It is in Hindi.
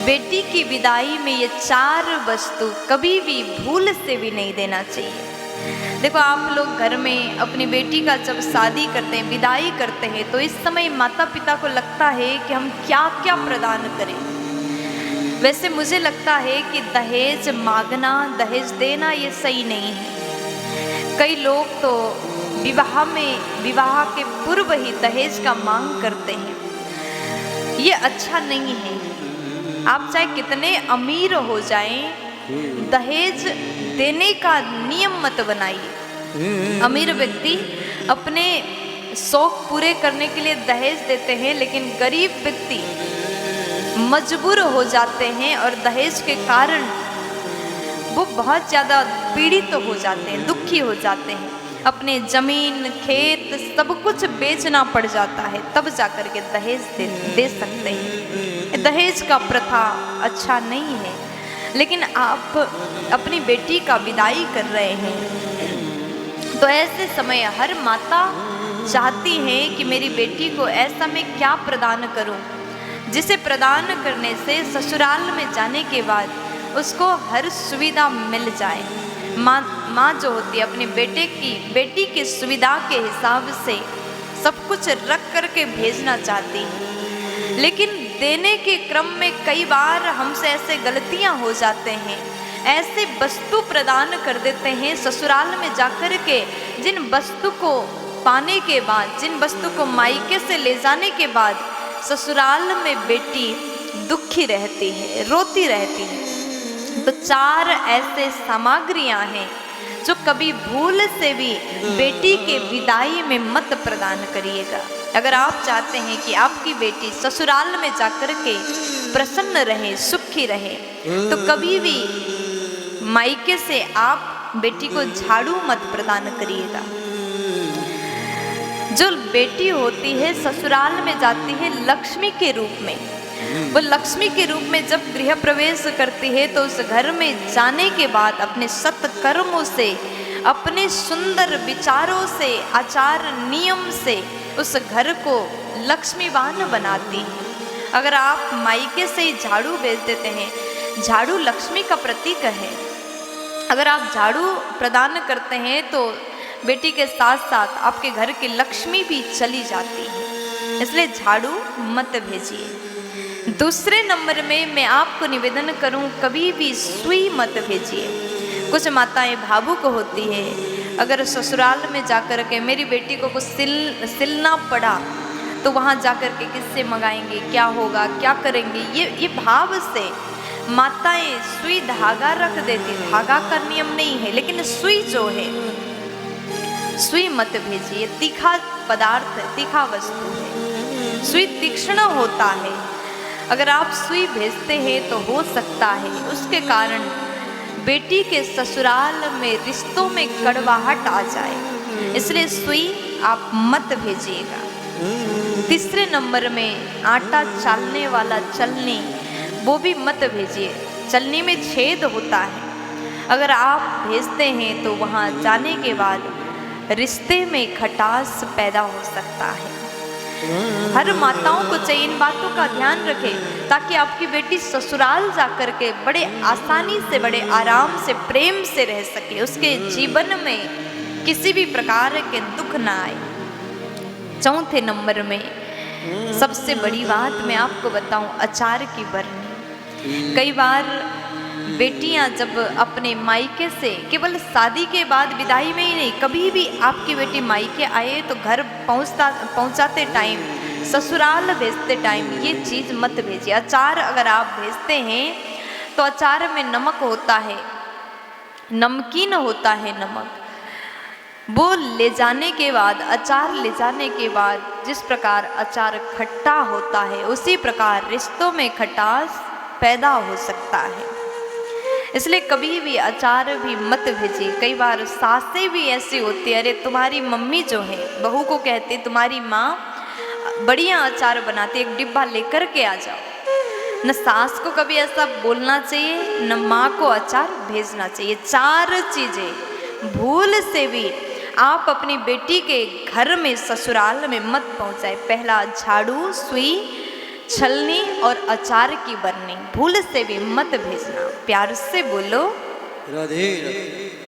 बेटी की विदाई में ये 4 वस्तु कभी भी भूल से भी नहीं देना चाहिए। देखो, आप लोग घर में अपनी बेटी का जब शादी करते हैं, विदाई करते हैं, तो इस समय माता पिता को लगता है कि हम क्या क्या प्रदान करें। वैसे मुझे लगता है कि दहेज मांगना, दहेज देना ये सही नहीं है। कई लोग तो विवाह के पूर्व ही दहेज का मांग करते हैं। ये अच्छा नहीं है। आप चाहे कितने अमीर हो जाएं, दहेज देने का नियम मत बनाइए। अमीर व्यक्ति अपने शौक पूरे करने के लिए दहेज देते हैं, लेकिन गरीब व्यक्ति मजबूर हो जाते हैं और दहेज के कारण वो बहुत ज़्यादा पीड़ित हो जाते हैं, दुखी हो जाते हैं। अपने जमीन, खेत सब कुछ बेचना पड़ जाता है, तब जाकर के दहेज दे सकते हैं। दहेज का प्रथा अच्छा नहीं है। लेकिन आप अपनी बेटी का विदाई कर रहे हैं, तो ऐसे समय हर माता चाहती है कि मेरी बेटी को ऐसा मैं क्या प्रदान करूं, जिसे प्रदान करने से ससुराल में जाने के बाद उसको हर सुविधा मिल जाए। माँ जो होती है अपने बेटी की सुविधा के हिसाब से सब कुछ रख करके भेजना चाहती है। लेकिन देने के क्रम में कई बार हमसे ऐसे गलतियां हो जाते हैं, ऐसे वस्तु प्रदान कर देते हैं ससुराल में जाकर के, जिन वस्तु को पाने के बाद, जिन वस्तु को मायके से ले जाने के बाद ससुराल में बेटी दुखी रहती है, रोती रहती है। तो 4 ऐसे सामग्रियां हैं जो कभी भूल से भी बेटी के विदाई में मत प्रदान करिएगा। अगर आप चाहते हैं कि आपकी बेटी ससुराल में जाकर के प्रसन्न रहे, सुखी रहे, तो कभी भी मायके से आप बेटी को झाड़ू मत प्रदान करिएगा। जो बेटी होती है ससुराल में जाती है लक्ष्मी के रूप में। वो लक्ष्मी के रूप में जब गृह प्रवेश करती है, तो उस घर में जाने के बाद अपने सत्कर्मों से, अपने सुंदर विचारों से, आचार नियम से उस घर को लक्ष्मीवान बनाती है। अगर आप मायके से ही झाड़ू भेज देते हैं, झाड़ू लक्ष्मी का प्रतीक है। अगर आप झाड़ू प्रदान करते हैं तो बेटी के साथ साथ आपके घर की लक्ष्मी भी चली जाती है। इसलिए झाड़ू मत भेजिए। दूसरे नंबर में मैं आपको निवेदन करूं, कभी भी सुई मत भेजिए। कुछ माताएं भावुक होती है, अगर ससुराल में जाकर के मेरी बेटी को कुछ सिलना पड़ा तो वहाँ जाकर के किससे मंगाएंगे, क्या होगा, क्या करेंगे, ये भाव से माताएं सुई धागा रख देती। धागा का नियम नहीं है, लेकिन सुई जो है, सुई मत भेजिए। तीखा पदार्थ, तीखा वस्तु है, सुई तीक्ष्ण होता है। अगर आप सुई भेजते हैं तो हो सकता है उसके कारण बेटी के ससुराल में रिश्तों में कड़वाहट आ जाए। इसलिए सुई आप मत भेजिएगा। तीसरे नंबर में आटा चालने वाला चलनी, वो भी मत भेजिए। चलनी में छेद होता है, अगर आप भेजते हैं तो वहाँ जाने के बाद रिश्ते में खटास पैदा हो सकता है। हर माताओं को चाहिए इन बातों का ध्यान रखें, ताकि आपकी बेटी ससुराल जाकर के बड़े आसानी से, बड़े आराम से, प्रेम से रह सके, उसके जीवन में किसी भी प्रकार के दुख ना आए। चौथे नंबर में सबसे बड़ी बात मैं आपको बताऊं, अचार की बरनी। कई बार बेटियां जब अपने मायके से, केवल शादी के बाद विदाई में ही नहीं, कभी भी आपकी बेटी मायके आए तो घर पहुंचाते टाइम, ससुराल भेजते टाइम ये चीज़ मत भेजिए। अचार अगर आप भेजते हैं तो अचार में नमक होता है, नमकीन होता है नमक। वो ले जाने के बाद, अचार ले जाने के बाद जिस प्रकार अचार खट्टा होता है, उसी प्रकार रिश्तों में खटास पैदा हो सकता है। इसलिए कभी भी अचार भी मत भेजिए। कई बार सासें भी ऐसी होती है, अरे तुम्हारी मम्मी जो है, बहू को कहते तुम्हारी माँ बढ़िया अचार बनाती, एक डिब्बा लेकर के आ जाओ। न सास को कभी ऐसा बोलना चाहिए, न माँ को अचार भेजना चाहिए। 4 चीज़ें भूल से भी आप अपनी बेटी के घर में, ससुराल में मत पहुँचाए। पहला झाड़ू, सुई, छलनी और अचार की बरनी भूल से भी मत भेजना। प्यार से बोलो राधे राधे।